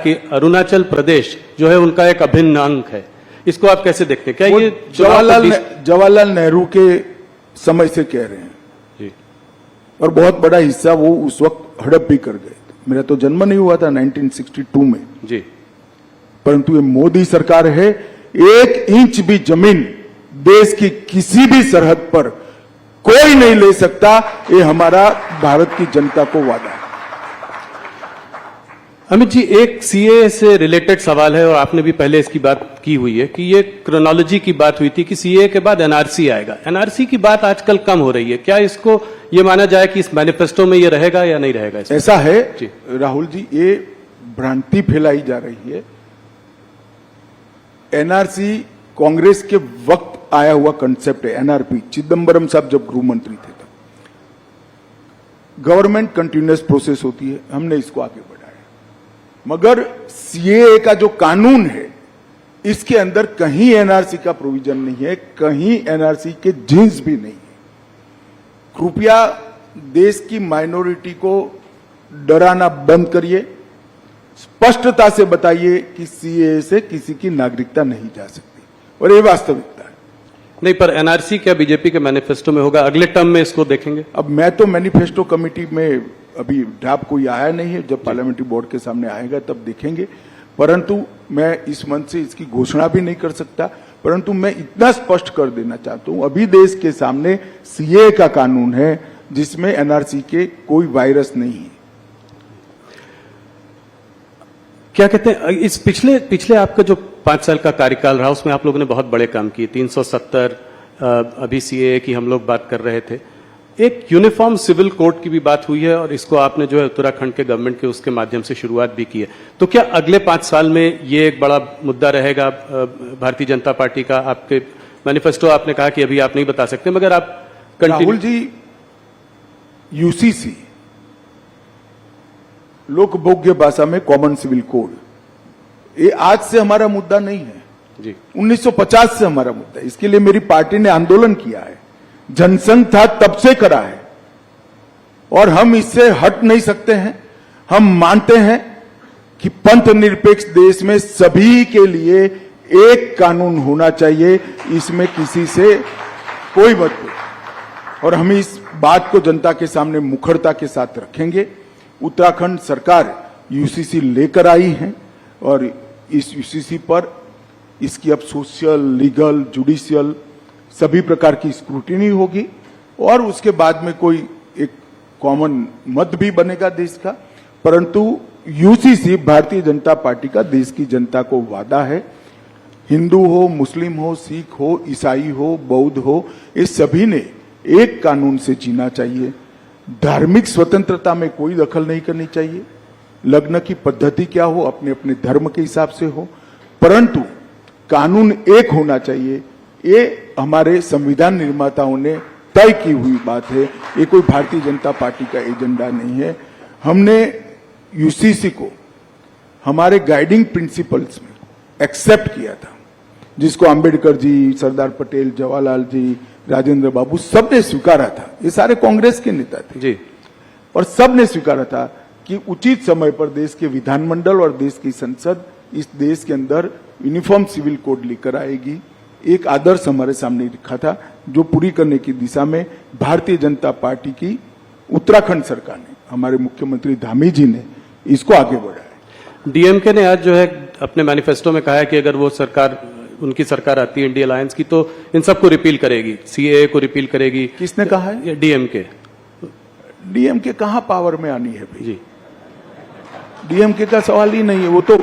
कि अरुणाचल प्रदेश जो है उनका एक अभिन्न अंग है, इसको आप कैसे देखते हैं? क्या ये जवाहरलाल नेहरू के समय से कह रहे हैं जी, और बहुत बड़ा हिस्सा वो उस वक्त हड़प भी कर गए थे। मेरा तो जन्म नहीं हुआ था 1962 में जी, परंतु ये मोदी सरकार है, 1 इंच भी जमीन देश की किसी भी सरहद पर कोई नहीं ले सकता, ये हमारा भारत की जनता को वादा है। अमित जी, एक सीए से रिलेटेड सवाल है और आपने भी पहले इसकी बात की हुई है कि ये क्रोनोलॉजी की बात हुई थी कि सीए के बाद एनआरसी आएगा। एनआरसी की बात आजकल कम हो रही है, क्या इसको ये माना जाए कि इस मैनिफेस्टो में ये रहेगा या नहीं रहेगा? ऐसा है जी राहुल जी, ये भ्रांति फैलाई जा रही है। एनआरसी कांग्रेस के वक्त आया हुआ कंसेप्ट है। एनआरपी चिदम्बरम साहब जब गृह मंत्री थे तब गवर्नमेंट कंटिन्यूअस प्रोसेस होती है, हमने इसको आगे बढ़ाया। मगर सीएए का जो कानून है इसके अंदर कहीं एनआरसी का प्रोविजन नहीं है, कहीं एनआरसी के जिन्स भी नहीं है। कृपया देश की माइनॉरिटी को डराना बंद करिए, स्पष्टता से बताइए कि सीएए से किसी की नागरिकता नहीं जा सकती, और ये वास्तविकता है। नहीं, पर एनआरसी क्या बीजेपी के मैनिफेस्टो में होगा? अगले टर्म में इसको देखेंगे? अब मैं तो मैनिफेस्टो कमेटी में अभी ड्राफ्ट कोई आया नहीं है, जब पार्लियामेंट्री बोर्ड के सामने आएगा तब देखेंगे। परंतु मैं इस मंच से इसकी घोषणा भी नहीं कर सकता, परंतु मैं इतना स्पष्ट कर देना चाहता हूं, अभी देश के सामने सीए का कानून है जिसमें एनआरसी के कोई वायरस नहीं है। क्या कहते हैं, इस पिछले आपका जो 5 साल का कार्यकाल रहा उसमें आप लोगों ने बहुत बड़े काम किए। 370 अभी सीए की हम लोग बात कर रहे थे, एक यूनिफॉर्म सिविल कोड की भी बात हुई है और इसको आपने जो है उत्तराखंड के गवर्नमेंट के उसके माध्यम से शुरुआत भी की है। तो क्या अगले 5 साल में ये एक बड़ा मुद्दा रहेगा भारतीय जनता पार्टी का? आपके मैनिफेस्टो आपने कहा कि अभी आप नहीं बता सकते, मगर आप राहुल जी, यूसीसी लोकभोग्य भाषा में कॉमन सिविल कोड, ये आज से हमारा मुद्दा नहीं है जी, 1950 से हमारा मुद्दा है। इसके लिए मेरी पार्टी ने आंदोलन किया है, जनसंघ था तब से करा है, और हम इससे हट नहीं सकते हैं। हम मानते हैं कि पंथ निरपेक्ष देश में सभी के लिए एक कानून होना चाहिए, इसमें किसी से कोई मतभेद, और हम इस बात को जनता के सामने मुखरता के साथ रखेंगे। उत्तराखंड सरकार यूसीसी लेकर आई है और इस यूसीसी पर इसकी अब सोशल, लीगल, जुडिशियल सभी प्रकार की स्क्रूटिनी होगी, और उसके बाद में कोई एक कॉमन मत भी बनेगा देश का। परंतु यूसीसी भारतीय जनता पार्टी का देश की जनता को वादा है। हिंदू हो, मुस्लिम हो, सिख हो, ईसाई हो, बौद्ध हो, ये सभी ने एक कानून से जीना चाहिए। धार्मिक स्वतंत्रता में कोई दखल नहीं करनी चाहिए। लग्न की पद्धति क्या हो, अपने अपने धर्म के हिसाब से हो, परंतु कानून एक होना चाहिए। ये हमारे संविधान निर्माताओं ने तय की हुई बात है, ये कोई भारतीय जनता पार्टी का एजेंडा नहीं है। हमने यूसीसी को हमारे गाइडिंग प्रिंसिपल्स में एक्सेप्ट किया था, जिसको अंबेडकर जी, सरदार पटेल, जवाहरलाल जी, राजेंद्र बाबू सब ने स्वीकारा था। ये सारे कांग्रेस के नेता थे जी, और सब ने स्वीकारा था कि उचित समय पर देश के विधानमंडल और देश की संसद इस देश के अंदर यूनिफॉर्म सिविल कोड लेकर आएगी। एक आदर्श हमारे सामने रखा था, जो पूरी करने की दिशा में भारतीय जनता पार्टी की उत्तराखंड सरकार ने, हमारे मुख्यमंत्री धामी जी ने इसको आगे बढ़ाया। डीएमके ने आज जो है अपने मैनिफेस्टो में कहा है कि अगर वो सरकार, उनकी सरकार आती है इंडिया अलायंस की, तो इन सबको रिपील करेगी, सीएए को रिपील करेगी। किसने कहा है? डीएमके। डीएमके कहां पावर में आनी है भाई जी, डीएमके का सवाल ही नहीं है। वो तो